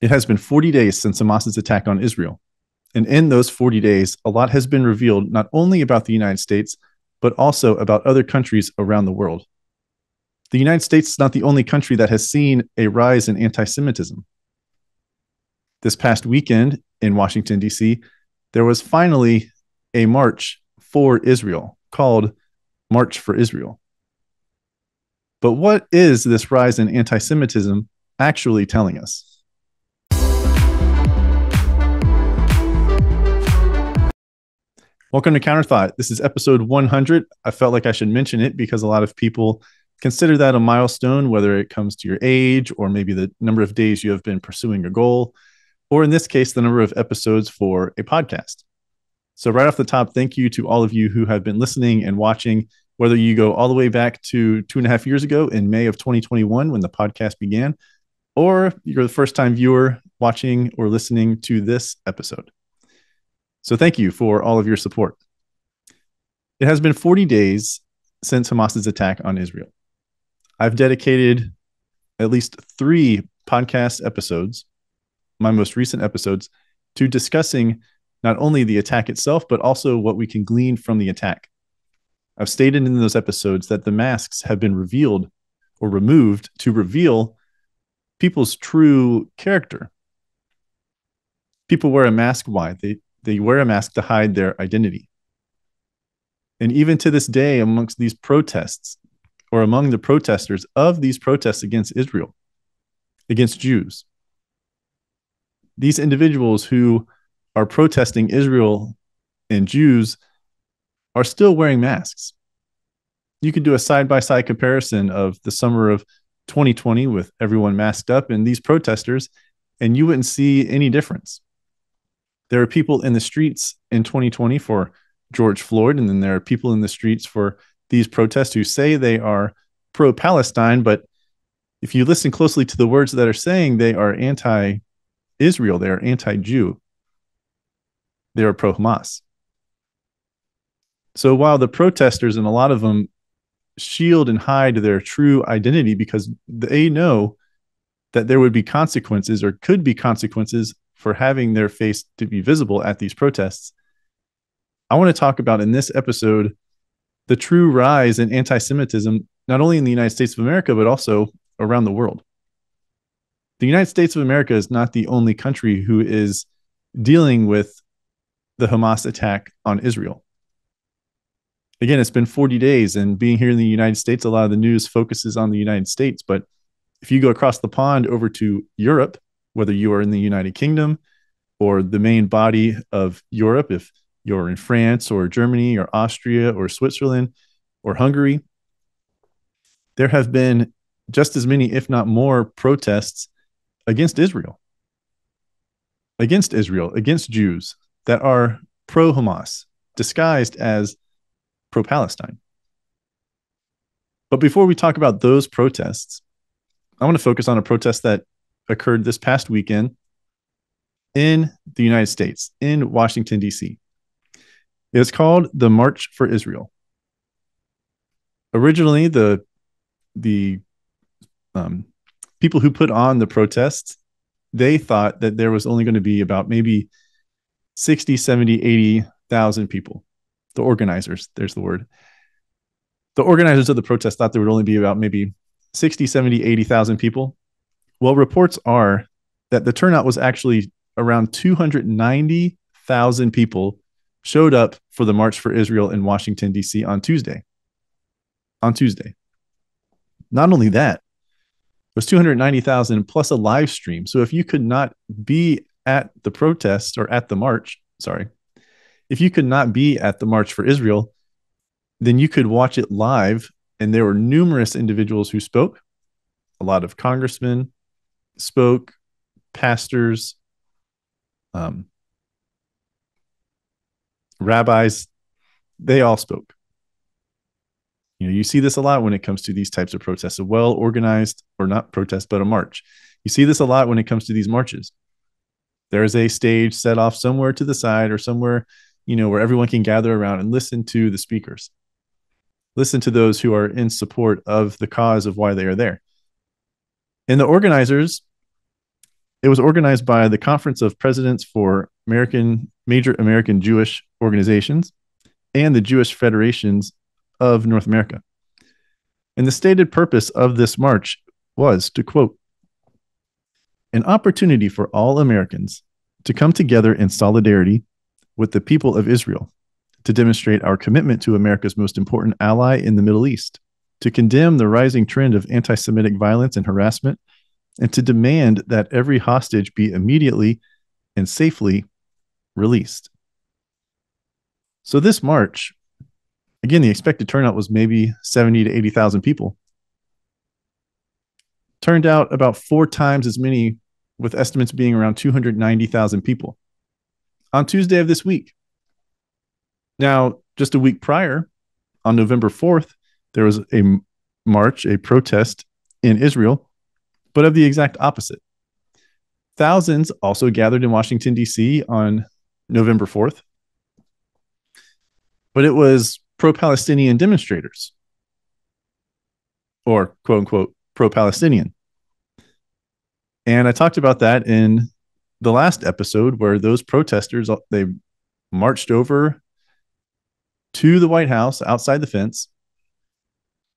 It has been 40 days since Hamas's attack on Israel. And in those 40 days, a lot has been revealed not only about the United States, but also about other countries around the world. The United States is not the only country that has seen a rise in anti-Semitism. This past weekend in Washington, D.C., there was finally a march for Israel called March for Israel. But what is this rise in anti-Semitism actually telling us? Welcome to Counterthought. This is episode 100. I felt like I should mention it because a lot of people consider that a milestone, whether it comes to your age or maybe the number of days you have been pursuing a goal, or in this case, the number of episodes for a podcast. So right off the top, thank you to all of you who have been listening and watching, whether you go all the way back to 2.5 years ago in May of 2021 when the podcast began, or you're the first time viewer watching or listening to this episode. So thank you for all of your support. It has been 40 days since Hamas's attack on Israel. I've dedicated at least 3 podcast episodes, my most recent episodes, to discussing not only the attack itself, but also what we can glean from the attack. I've stated in those episodes that the masks have been revealed or removed to reveal people's true character. People wear a mask. Why? They wear a mask to hide their identity. And even to this day, amongst these protests, or among the protesters of these protests against Israel, against Jews, these individuals who are protesting Israel and Jews are still wearing masks. You could do a side-by-side comparison of the summer of 2020 with everyone masked up and these protesters, and you wouldn't see any difference. There are people in the streets in 2020 for George Floyd, and then there are people in the streets for these protests who say they are pro-Palestine, but if you listen closely to the words that are saying, they are anti-Israel, they are anti-Jew, they are pro-Hamas. So while the protesters, and a lot of them, shield and hide their true identity because they know that there would be consequences or could be consequences for having their face to be visible at these protests, I want to talk about in this episode the true rise in anti-Semitism, not only in the United States of America, but also around the world. The United States of America is not the only country who is dealing with the Hamas attack on Israel. Again, it's been 40 days, and being here in the United States, a lot of the news focuses on the United States. But if you go across the pond over to Europe, whether you are in the United Kingdom or the main body of Europe, if you're in France or Germany or Austria or Switzerland or Hungary, there have been just as many, if not more, protests against Israel, against Jews that are pro-Hamas, disguised as pro-Palestine. But before we talk about those protests, I want to focus on a protest that occurred this past weekend in the United States, in Washington, D.C. It is called the March for Israel. Originally, the people who put on the protests, they thought that there was only going to be about maybe 60, 70, 80,000 people. The organizers, there's the word. The organizers of the protest thought there would only be about maybe 60, 70, 80,000 people. Well, reports are that the turnout was actually around 290,000 people showed up for the March for Israel in Washington, D.C. on Tuesday. Not only that, it was 290,000 plus a live stream. So if you could not be at the protest or at the march, if you could not be at the March for Israel, then you could watch it live. And there were numerous individuals who spoke. A lot of congressmen spoke, pastors, rabbis, they all spoke. You see this a lot when it comes to these types of protests, a well-organized, or not protest, but a march. You see this a lot when it comes to these marches. There is a stage set off somewhere to the side or somewhere, where everyone can gather around and listen to the speakers. Listen to those who are in support of the cause of why they are there. And the organizers, It was organized by the Conference of Presidents for Major American Jewish Organizations and the Jewish Federations of North America. And the stated purpose of this march was, to quote, an opportunity for all Americans to come together in solidarity with the people of Israel, to demonstrate our commitment to America's most important ally in the Middle East, to condemn the rising trend of anti-Semitic violence and harassment, and to demand that every hostage be immediately and safely released. So this march, again, the expected turnout was maybe 70 to 80,000 people. Turned out about 4 times as many, with estimates being around 290,000 people on Tuesday of this week. Now, just a week prior, on November 4th, there was a march, a protest in Israel, but of the exact opposite. Thousands also gathered in Washington, D.C. on November 4th, but it was pro-Palestinian demonstrators, or quote unquote pro-Palestinian. And I talked about that in the last episode, where those protesters, they marched over to the White House outside the fence,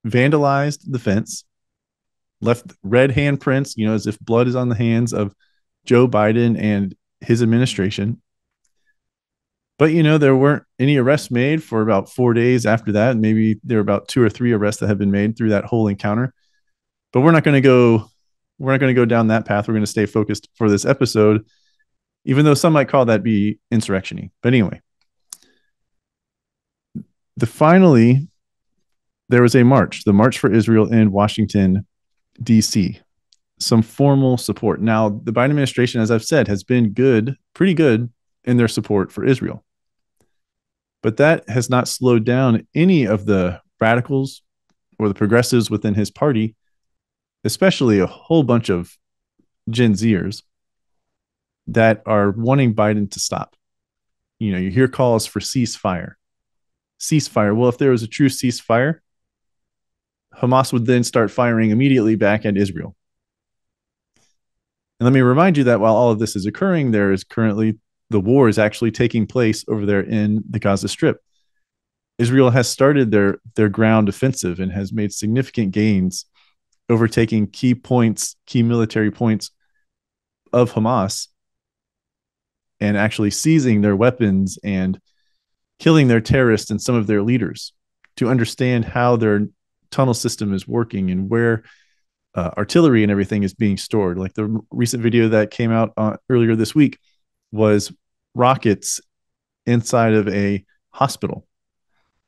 vandalized the fence, left red handprints, as if blood is on the hands of Joe Biden and his administration. But, there weren't any arrests made for about 4 days after that. Maybe there were about 2 or 3 arrests that have been made through that whole encounter. But we're not going to go down that path. We're going to stay focused for this episode, even though some might call that be insurrection-y. But anyway, finally, there was a march, the March for Israel in Washington, D.C., some formal support. Now, the Biden administration, as I've said, has been pretty good in their support for Israel. But that has not slowed down any of the radicals or the progressives within his party, especially a whole bunch of Gen Zers that are wanting Biden to stop. You hear calls for ceasefire. Well, if there was a true ceasefire, Hamas would then start firing immediately back at Israel. And let me remind you that while all of this is occurring, there is currently the war is actually taking place over there in the Gaza Strip. Israel has started their ground offensive and has made significant gains, overtaking key military points of Hamas, and actually seizing their weapons and killing their terrorists and some of their leaders, to understand how their tunnel system is working and where artillery and everything is being stored. Like the recent video that came out earlier this week was rockets inside of a hospital,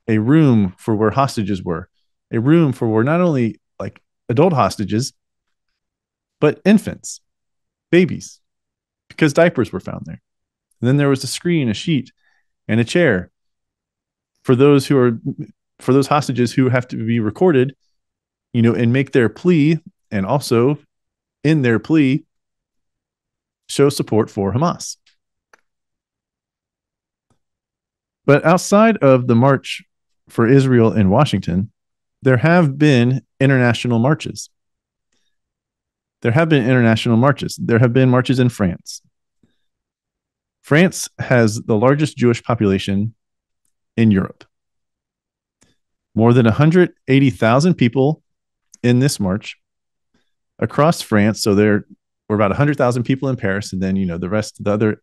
a room for where hostages were, a room for where not only like adult hostages, but infants, babies, because diapers were found there. And then there was a screen, a sheet, and a chair for those hostages who have to be recorded, and make their plea, and also in their plea show support for Hamas. But outside of the March for Israel in Washington, there have been international marches. There have been marches in France. France has the largest Jewish population in Europe. More than 180,000 people in this march across France. So there were about 100,000 people in Paris, and then, the other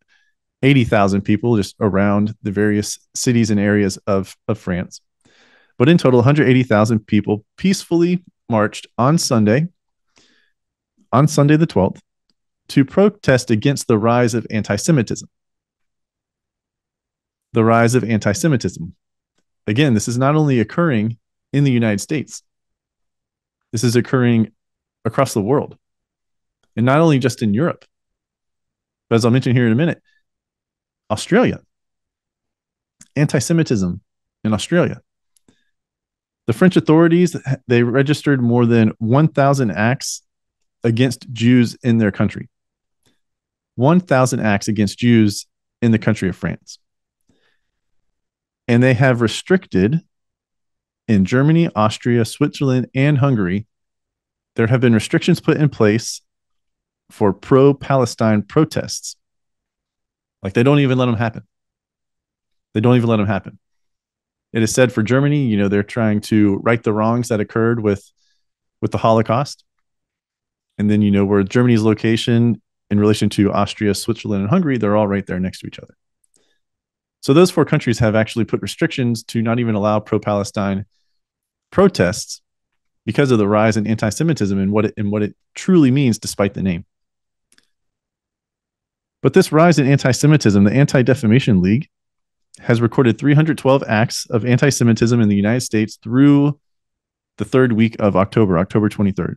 80,000 people just around the various cities and areas of France. But in total, 180,000 people peacefully marched on Sunday the 12th, to protest against the rise of anti-Semitism. The rise of anti-Semitism. Again, this is not only occurring in the United States. This is occurring across the world. And not only just in Europe, but as I'll mention here in a minute, Australia. Anti-Semitism in Australia. The French authorities, they registered more than 1,000 acts against Jews in their country. 1,000 acts against Jews in the country of France. And they have restricted in Germany, Austria, Switzerland, and Hungary. There have been restrictions put in place for pro-Palestine protests. Like they don't even let them happen. They don't even let them happen. It is said for Germany, they're trying to right the wrongs that occurred with the Holocaust. And then, where Germany's location in relation to Austria, Switzerland, and Hungary, they're all right there next to each other. So those four countries have actually put restrictions to not even allow pro-Palestine protests because of the rise in anti-Semitism and what it truly means despite the name. But this rise in anti-Semitism, the Anti-Defamation League, has recorded 312 acts of anti-Semitism in the United States through the third week of October 23rd.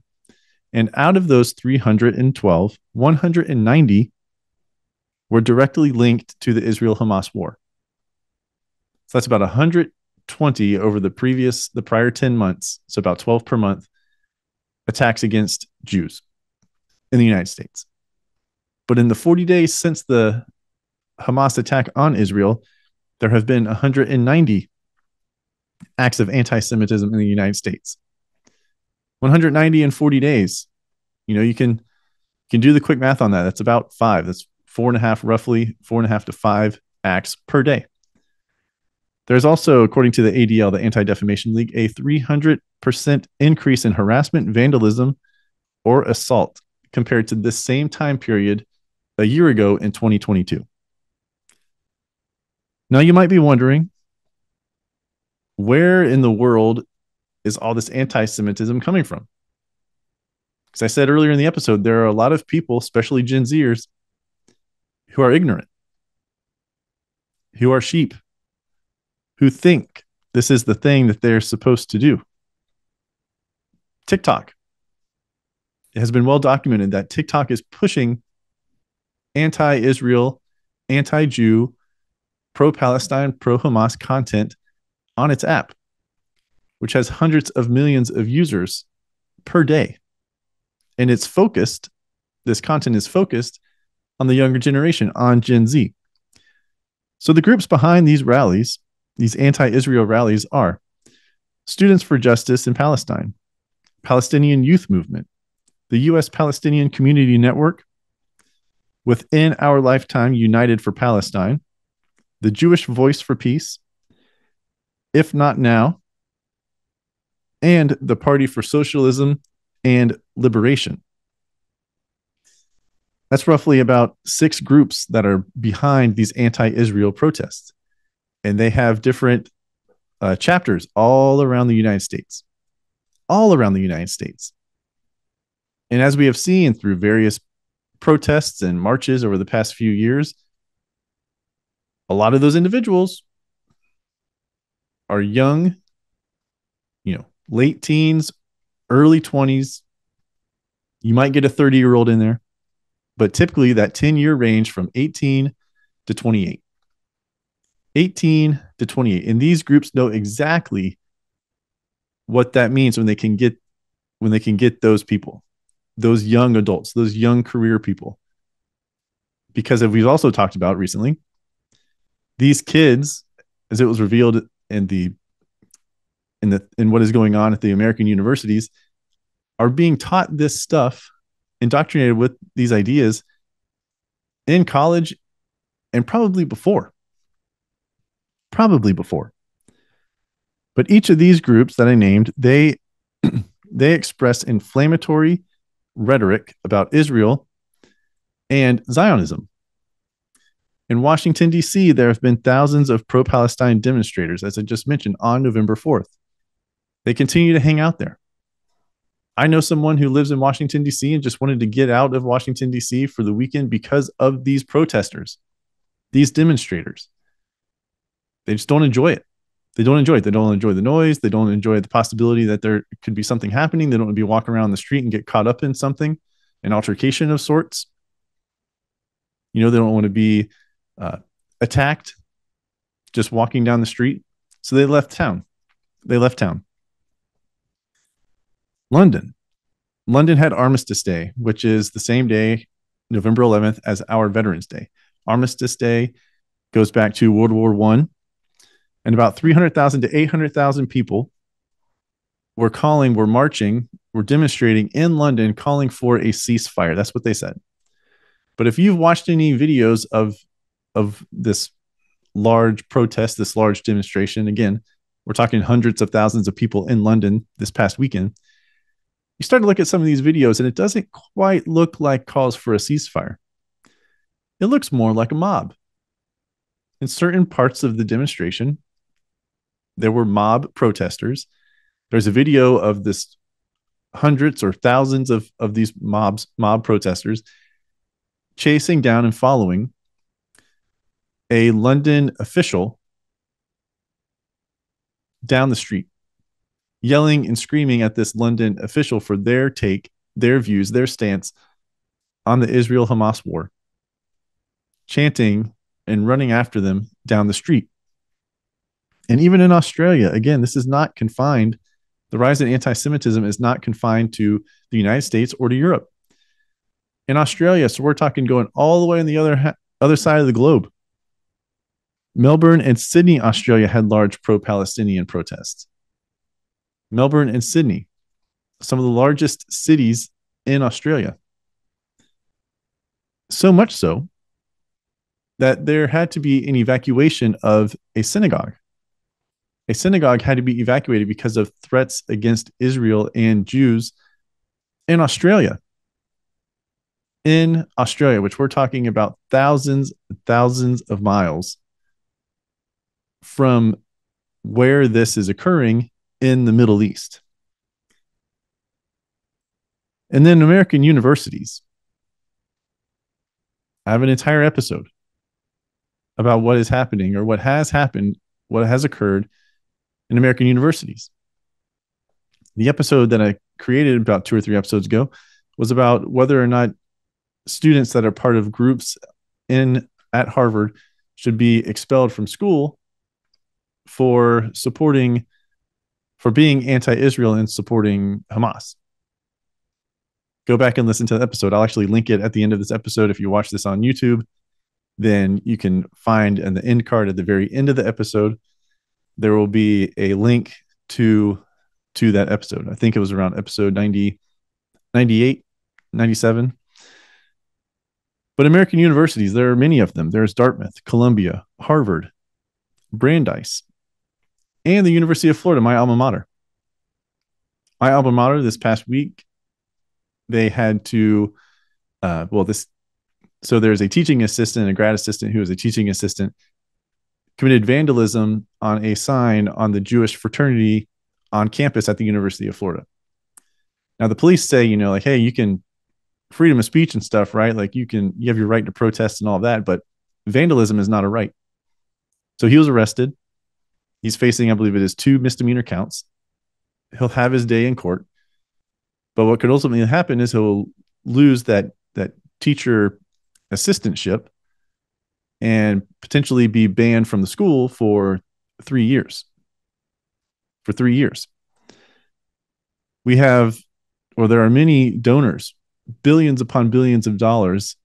And out of those 312, 190 were directly linked to the Israel-Hamas war. So that's about 120 over the prior 10 months, so about 12 per month, attacks against Jews in the United States. But in the 40 days since the Hamas attack on Israel, there have been 190 acts of anti-Semitism in the United States. 190 in 40 days. You can do the quick math on that. That's about 5. That's 4.5, roughly 4.5 to 5 acts per day. There's also, according to the ADL, the Anti-Defamation League, a 300% increase in harassment, vandalism, or assault compared to this same time period a year ago in 2022. Now, you might be wondering, where in the world is all this anti-Semitism coming from? Because I said earlier in the episode, there are a lot of people, especially Gen Zers, who are ignorant, who are sheep, who think this is the thing that they're supposed to do. TikTok. It has been well documented that TikTok is pushing anti-Israel, anti-Jew, pro-Palestine, pro-Hamas content on its app, which has hundreds of millions of users per day. And this content is focused on the younger generation, on Gen Z. So the groups behind these rallies, these anti-Israel rallies, are Students for Justice in Palestine, Palestinian Youth Movement, the U.S. Palestinian Community Network, Within Our Lifetime United for Palestine, the Jewish Voice for Peace, If Not Now, and the Party for Socialism and Liberation. That's roughly about 6 groups that are behind these anti-Israel protests. And they have different chapters all around the United States. All around the United States. And as we have seen through various protests and marches over the past few years, a lot of those individuals are young, late teens, early 20s. You might get a 30-year-old in there, but typically that 10-year range from 18 to 28. 18 to 28. And these groups know exactly what that means when they can get those people, those young adults, those young career people. Because as we've also talked about recently, these kids, as it was revealed in what is going on at the American universities, are being taught this stuff, indoctrinated with these ideas in college and probably before. But each of these groups that I named, they express inflammatory rhetoric about Israel and Zionism. In Washington, D.C., there have been thousands of pro-Palestine demonstrators, as I just mentioned, on November 4th. They continue to hang out there. I know someone who lives in Washington, D.C. and just wanted to get out of Washington, D.C. for the weekend because of these protesters, these demonstrators. They just don't enjoy it. They don't enjoy it. They don't enjoy the noise. They don't enjoy the possibility that there could be something happening. They don't want to be walking around the street and get caught up in something, an altercation of sorts. They don't want to be attacked just walking down the street. So they left town. London had Armistice Day, which is the same day, November 11th, as our Veterans Day. Armistice Day goes back to World War I, and about 300,000 to 800,000 people were marching were demonstrating in London calling for a ceasefire. That's what they said. But if you've watched any videos of this large protest, this large demonstration, again, we're talking hundreds of thousands of people in London this past weekend. You start to look at some of these videos, and it doesn't quite look like calls for a ceasefire. It looks more like a mob. In certain parts of the demonstration, there were mob protesters. There's a video of this hundreds or thousands of these mob protesters chasing down and following a London official down the street, yelling and screaming at this London official for their take, their views, their stance on the Israel-Hamas war, chanting and running after them down the street. And even in Australia, again, this is not confined. The rise in anti-Semitism is not confined to the United States or to Europe. In Australia, so we're talking going all the way on the other side of the globe. Melbourne and Sydney, Australia, had large pro-Palestinian protests. Melbourne and Sydney, some of the largest cities in Australia. So much so that there had to be an evacuation of a synagogue. A synagogue had to be evacuated because of threats against Israel and Jews in Australia. In Australia, which we're talking about thousands and thousands of miles from where this is occurring in the Middle East. And then American universities. I have an entire episode about what is happening or what has happened, what has occurred in American universities. The episode that I created about 2 or 3 episodes ago was about whether or not students that are part of groups at Harvard should be expelled from school for being anti-Israel and supporting Hamas. Go back and listen to the episode. I'll actually link it at the end of this episode. If you watch this on YouTube, then you can find in the end card at the very end of the episode, there will be a link to that episode. I think it was around episode 90, 98, 97. But American universities, there are many of them. There's Dartmouth, Columbia, Harvard, Brandeis, and the University of Florida, my alma mater. My alma mater this past week, they had to, so there's a teaching assistant, a grad assistant who is a teaching assistant, committed vandalism on a sign on the Jewish fraternity on campus at the University of Florida. Now, the police say, hey, you can freedom of speech and stuff, right? Like you have your right to protest and all that, but vandalism is not a right. So he was arrested. He's facing, I believe it is 2 misdemeanor counts. He'll have his day in court. But what could ultimately happen is he'll lose that teacher assistantship and potentially be banned from the school for 3 years. For 3 years. There are many donors, billions upon billions of dollars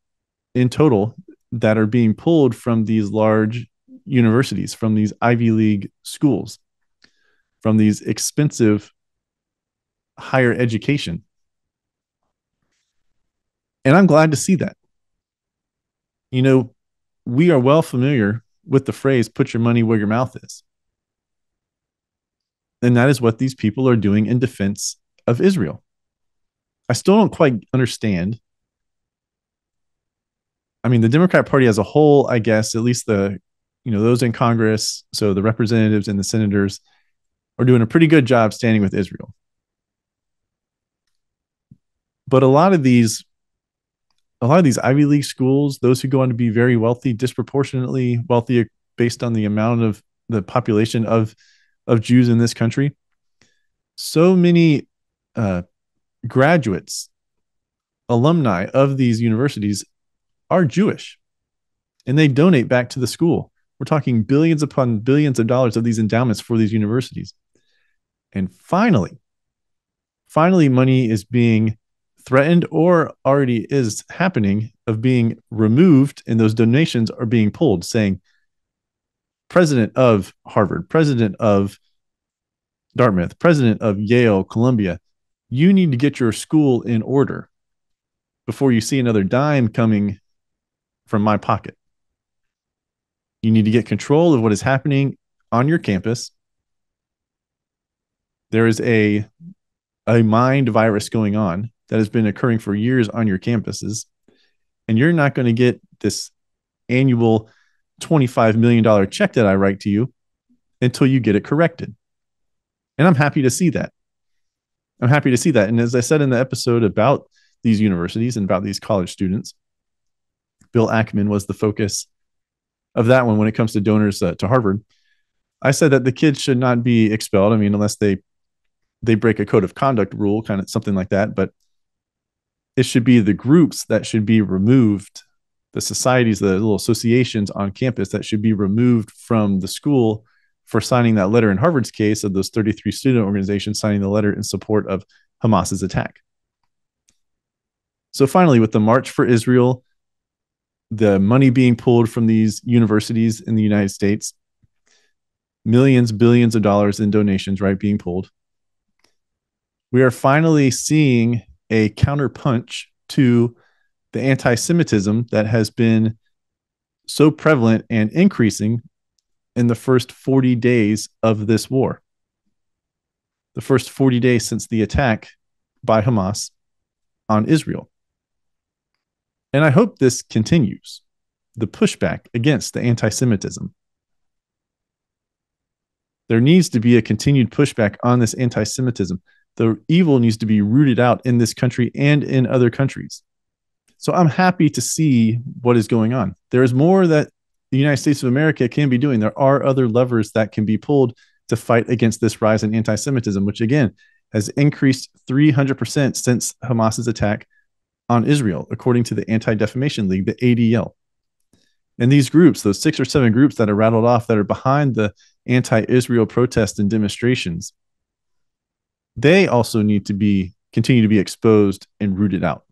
in total, that are being pulled from these large universities, from these Ivy League schools, from these expensive higher education. And I'm glad to see that. We are well familiar with the phrase, put your money where your mouth is. And that is what these people are doing in defense of Israel. I still don't quite understand. I mean, the Democrat Party as a whole, I guess, at least those in Congress, so the representatives and the senators, are doing a pretty good job standing with Israel. But a lot of these Ivy League schools, those who go on to be very wealthy, disproportionately wealthy based on the amount of the population of Jews in this country, so many graduates, alumni of these universities are Jewish, and they donate back to the school. We're talking billions upon billions of dollars of these endowments for these universities. And finally, money is being threatened or already is happening of being removed, and those donations are being pulled, saying president of Harvard, president of Dartmouth, president of Yale, Columbia, You need to get your school in order before you see another dime coming from my pocket. You need to get control of what is happening on your campus. There is a mind virus going on that has been occurring for years on your campuses, and you're not going to get this annual $25 million check that I write to you until you get it corrected. And I'm happy to see that. I'm happy to see that. And as I said in the episode about these universities and about these college students, Bill Ackman was the focus of that one when it comes to donors to Harvard. I said that the kids should not be expelled. I mean, unless they break a code of conduct rule, kind of something like that. But it should be the groups that should be removed, the societies, the little associations on campus that should be removed from the school for signing that letter in Harvard's case of those 33 student organizations signing the letter in support of Hamas's attack. So finally, with the March for Israel, the money being pulled from these universities in the United States, millions, billions of dollars in donations, right, being pulled, we are finally seeing a counterpunch to the anti-Semitism that has been so prevalent and increasing in the first 40 days of this war. The first 40 days since the attack by Hamas on Israel. And I hope this continues, the pushback against the anti-Semitism. There needs to be a continued pushback on this anti-Semitism. The evil needs to be rooted out in this country and in other countries. So I'm happy to see what is going on. There is more that the United States of America can be doing. There are other levers that can be pulled to fight against this rise in anti-Semitism, which again has increased 300% since Hamas's attack on Israel, according to the Anti-Defamation League, the ADL. And these groups, those 6 or 7 groups that are rattled off that are behind the anti-Israel protests and demonstrations, they also need to continue to be exposed and rooted out.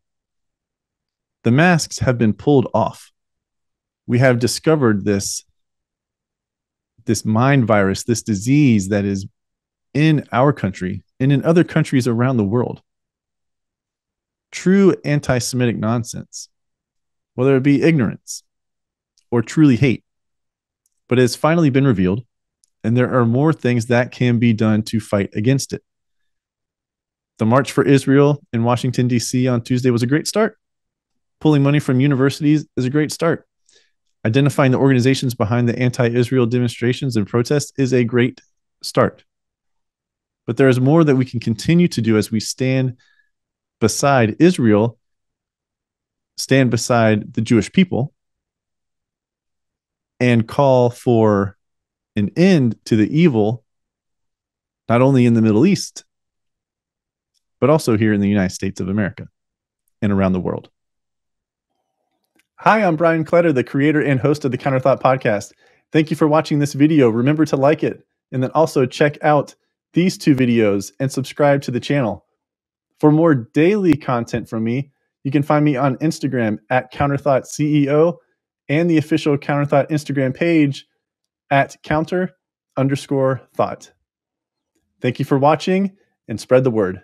The masks have been pulled off. We have discovered this mind virus, this disease that is in our country and in other countries around the world. True anti-Semitic nonsense, whether it be ignorance or truly hate. But it has finally been revealed, and there are more things that can be done to fight against it. The March for Israel in Washington, D.C. on Tuesday was a great start. Pulling money from universities is a great start. Identifying the organizations behind the anti-Israel demonstrations and protests is a great start. But there is more that we can continue to do as we stand beside Israel, stand beside the Jewish people, and call for an end to the evil, not only in the Middle East, but also here in the United States of America and around the world. Hi, I'm Brian Kletter, the creator and host of the Counterthought podcast. Thank you for watching this video. Remember to like it, and then also check out these 2 videos and subscribe to the channel. For more daily content from me, you can find me on Instagram at CounterThoughtCEO and the official Counterthought Instagram page at counter_thought. Thank you for watching, and spread the word.